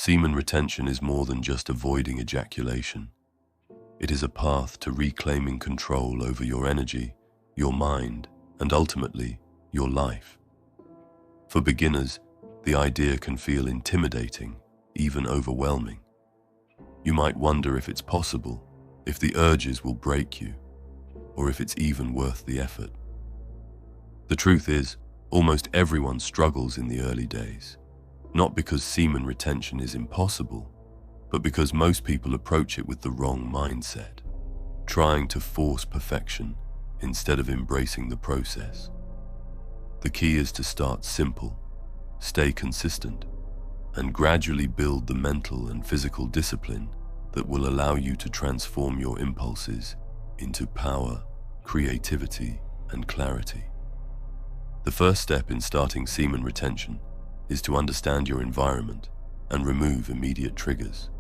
Semen retention is more than just avoiding ejaculation. It is a path to reclaiming control over your energy, your mind, and ultimately, your life. For beginners, the idea can feel intimidating, even overwhelming. You might wonder if it's possible, if the urges will break you, or if it's even worth the effort. The truth is, almost everyone struggles in the early days, not because semen retention is impossible, but because most people approach it with the wrong mindset, trying to force perfection instead of embracing the process. The key is to start simple, stay consistent, and gradually build the mental and physical discipline that will allow you to transform your impulses into power, creativity, and clarity. The first step in starting semen retention is to understand your environment and remove immediate triggers.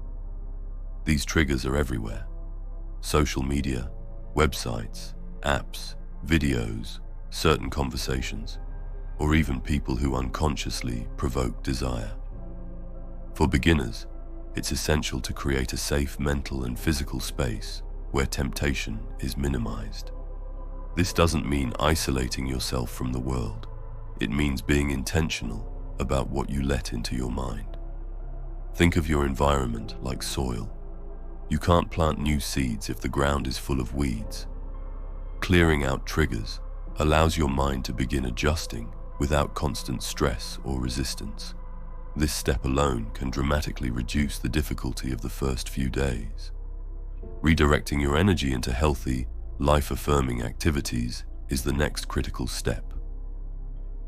These triggers are everywhere: social media, websites, apps, videos, certain conversations, or even people who unconsciously provoke desire. For beginners, it's essential to create a safe mental and physical space where temptation is minimized. This doesn't mean isolating yourself from the world. It means being intentional about what you let into your mind. Think of your environment like soil. You can't plant new seeds if the ground is full of weeds. Clearing out triggers allows your mind to begin adjusting without constant stress or resistance. This step alone can dramatically reduce the difficulty of the first few days. Redirecting your energy into healthy, life-affirming activities is the next critical step.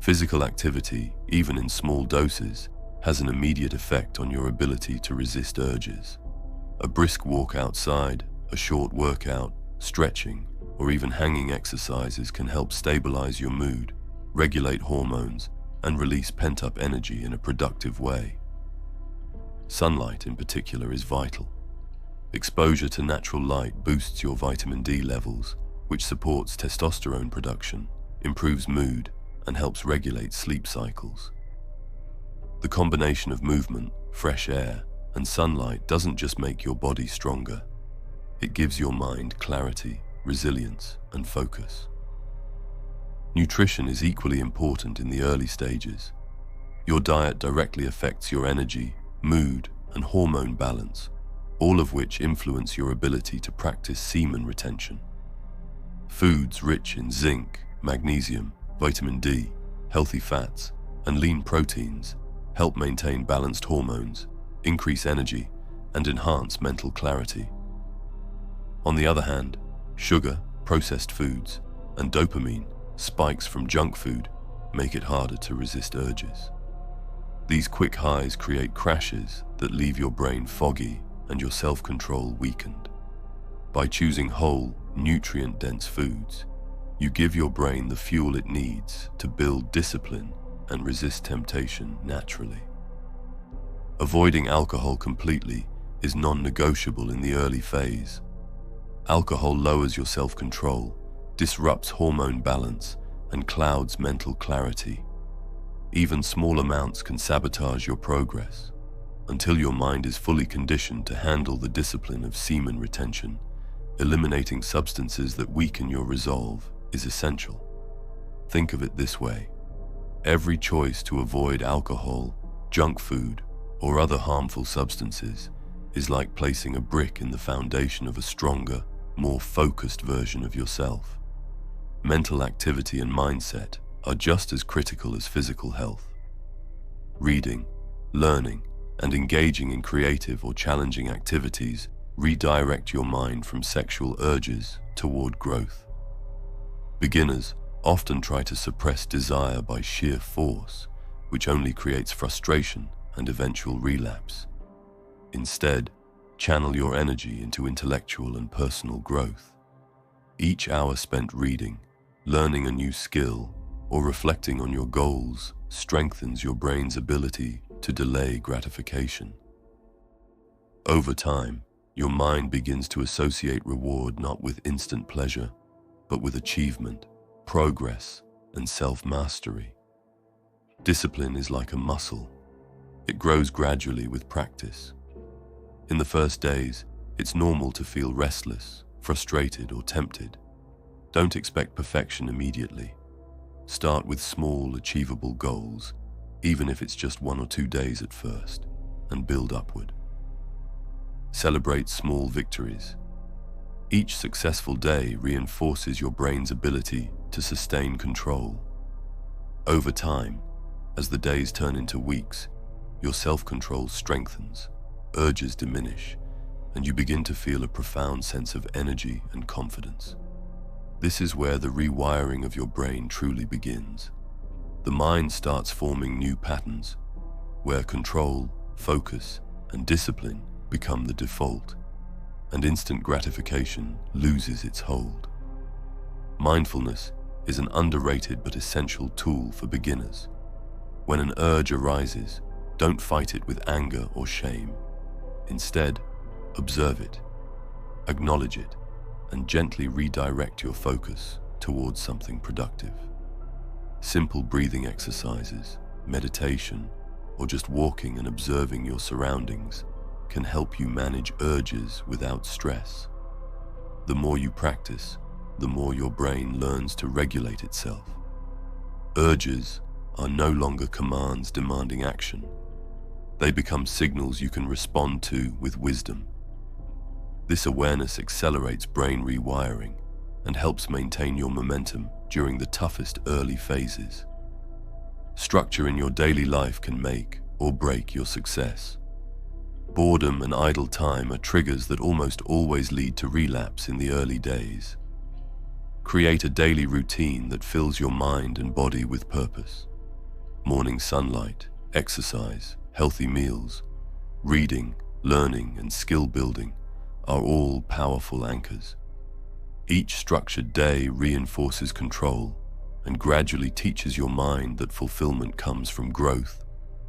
Physical activity, even in small doses, has an immediate effect on your ability to resist urges. A brisk walk outside, a short workout, stretching, or even hanging exercises can help stabilize your mood, regulate hormones, and release pent-up energy in a productive way. Sunlight in particular is vital. Exposure to natural light boosts your vitamin D levels, which supports testosterone production, improves mood, and helps regulate sleep cycles. The combination of movement, fresh air, and sunlight doesn't just make your body stronger. It gives your mind clarity, resilience, and focus. Nutrition is equally important in the early stages. Your diet directly affects your energy, mood, and hormone balance, all of which influence your ability to practice semen retention. Foods rich in zinc, magnesium, vitamin D, healthy fats, and lean proteins help maintain balanced hormones, increase energy, and enhance mental clarity. On the other hand, sugar, processed foods, and dopamine spikes from junk food make it harder to resist urges. These quick highs create crashes that leave your brain foggy and your self-control weakened. By choosing whole, nutrient-dense foods, you give your brain the fuel it needs to build discipline and resist temptation naturally. Avoiding alcohol completely is non-negotiable in the early phase. Alcohol lowers your self-control, disrupts hormone balance, and clouds mental clarity. Even small amounts can sabotage your progress. Until your mind is fully conditioned to handle the discipline of semen retention, eliminating substances that weaken your resolve is essential. Think of it this way: every choice to avoid alcohol, junk food, or other harmful substances is like placing a brick in the foundation of a stronger, more focused version of yourself. Mental activity and mindset are just as critical as physical health. Reading, learning, and engaging in creative or challenging activities redirect your mind from sexual urges toward growth. Beginners often try to suppress desire by sheer force, which only creates frustration and eventual relapse. Instead, channel your energy into intellectual and personal growth. Each hour spent reading, learning a new skill, or reflecting on your goals strengthens your brain's ability to delay gratification. Over time, your mind begins to associate reward not with instant pleasure, but with achievement, progress, and self-mastery. Discipline is like a muscle. It grows gradually with practice. In the first days, it's normal to feel restless, frustrated, or tempted. Don't expect perfection immediately. Start with small, achievable goals, even if it's just 1 or 2 days at first, and build upward. Celebrate small victories. Each successful day reinforces your brain's ability to sustain control. Over time, as the days turn into weeks, your self-control strengthens, urges diminish, and you begin to feel a profound sense of energy and confidence. This is where the rewiring of your brain truly begins. The mind starts forming new patterns, where control, focus, and discipline become the default, and instant gratification loses its hold. Mindfulness is an underrated but essential tool for beginners. When an urge arises, don't fight it with anger or shame. Instead, observe it, acknowledge it, and gently redirect your focus towards something productive. Simple breathing exercises, meditation, or just walking and observing your surroundings can help you manage urges without stress. The more you practice, the more your brain learns to regulate itself. Urges are no longer commands demanding action. They become signals you can respond to with wisdom. This awareness accelerates brain rewiring and helps maintain your momentum during the toughest early phases. Structure in your daily life can make or break your success. Boredom and idle time are triggers that almost always lead to relapse in the early days. Create a daily routine that fills your mind and body with purpose. Morning sunlight, exercise, healthy meals, reading, learning, and skill building are all powerful anchors. Each structured day reinforces control and gradually teaches your mind that fulfillment comes from growth,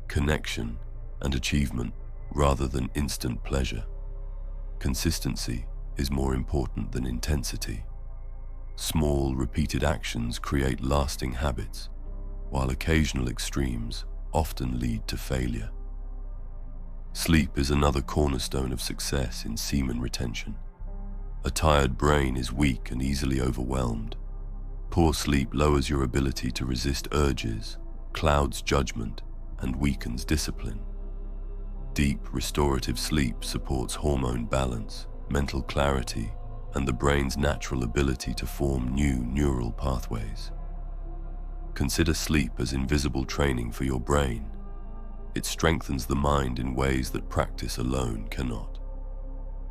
connection, and achievement rather than instant pleasure. Consistency is more important than intensity. Small, repeated actions create lasting habits, while occasional extremes often lead to failure. Sleep is another cornerstone of success in semen retention. A tired brain is weak and easily overwhelmed. Poor sleep lowers your ability to resist urges, clouds judgment, and weakens discipline. Deep, restorative sleep supports hormone balance, mental clarity, and the brain's natural ability to form new neural pathways. Consider sleep as invisible training for your brain. It strengthens the mind in ways that practice alone cannot.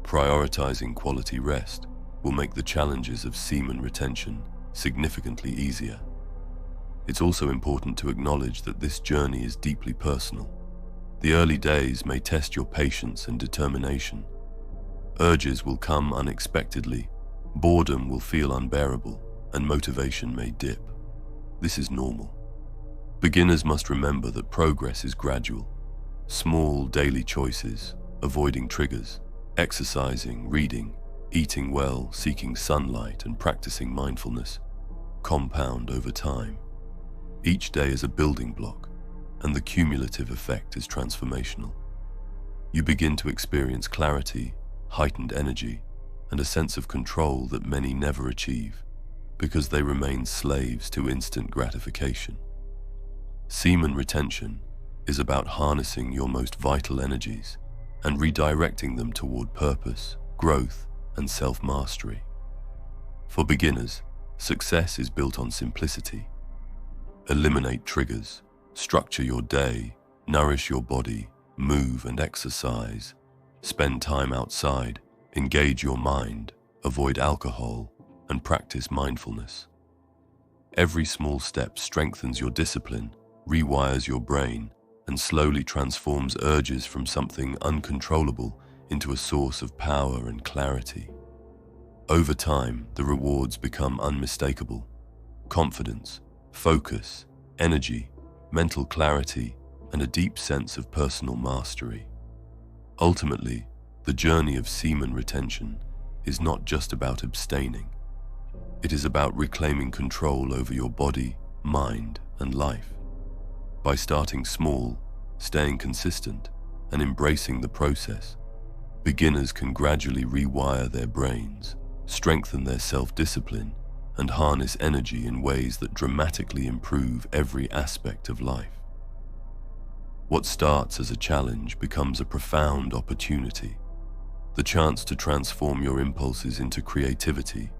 Prioritizing quality rest will make the challenges of semen retention significantly easier. It's also important to acknowledge that this journey is deeply personal. The early days may test your patience and determination. Urges will come unexpectedly, boredom will feel unbearable, and motivation may dip. This is normal. Beginners must remember that progress is gradual. Small daily choices, avoiding triggers, exercising, reading, eating well, seeking sunlight, and practicing mindfulness compound over time. Each day is a building block, and the cumulative effect is transformational. You begin to experience clarity, heightened energy, and a sense of control that many never achieve because they remain slaves to instant gratification. Semen retention is about harnessing your most vital energies and redirecting them toward purpose, growth, and self-mastery. For beginners, success is built on simplicity. Eliminate triggers, structure your day, nourish your body, move and exercise, spend time outside, engage your mind, avoid alcohol, and practice mindfulness. Every small step strengthens your discipline, rewires your brain, and slowly transforms urges from something uncontrollable into a source of power and clarity. Over time, the rewards become unmistakable. Confidence, focus, energy, mental clarity, and a deep sense of personal mastery. Ultimately, the journey of semen retention is not just about abstaining. It is about reclaiming control over your body, mind, and life. By starting small, staying consistent, and embracing the process, beginners can gradually rewire their brains, strengthen their self-discipline, and harness energy in ways that dramatically improve every aspect of life. What starts as a challenge becomes a profound opportunity, the chance to transform your impulses into creativity,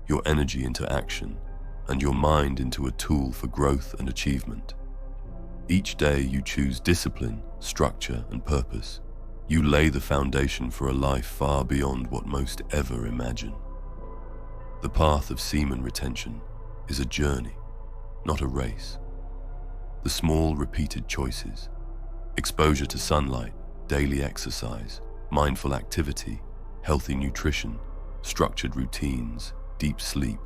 your energy into action, and your mind into a tool for growth and achievement. Each day you choose discipline, structure, and purpose. You lay the foundation for a life far beyond what most ever imagine. The path of semen retention is a journey, not a race. The small, repeated choices, exposure to sunlight, daily exercise, mindful activity, healthy nutrition, structured routines, deep sleep,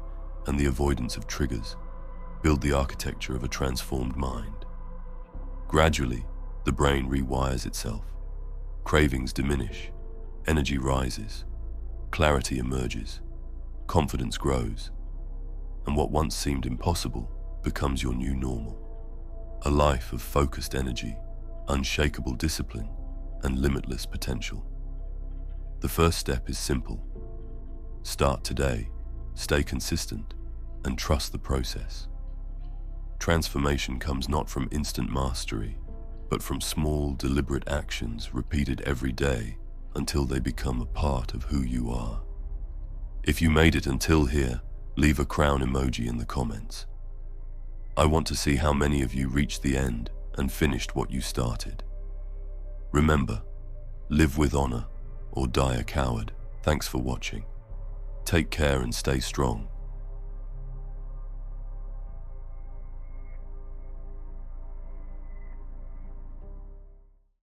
and the avoidance of triggers, build the architecture of a transformed mind. Gradually, the brain rewires itself. Cravings diminish, energy rises, clarity emerges, confidence grows, and what once seemed impossible becomes your new normal. A life of focused energy, unshakable discipline, and limitless potential. The first step is simple. Start today, stay consistent, and trust the process. Transformation comes not from instant mastery, but from small, deliberate actions repeated every day until they become a part of who you are. If you made it until here, leave a crown emoji in the comments. I want to see how many of you reached the end and finished what you started. Remember, live with honor or die a coward. Thanks for watching. Take care and stay strong.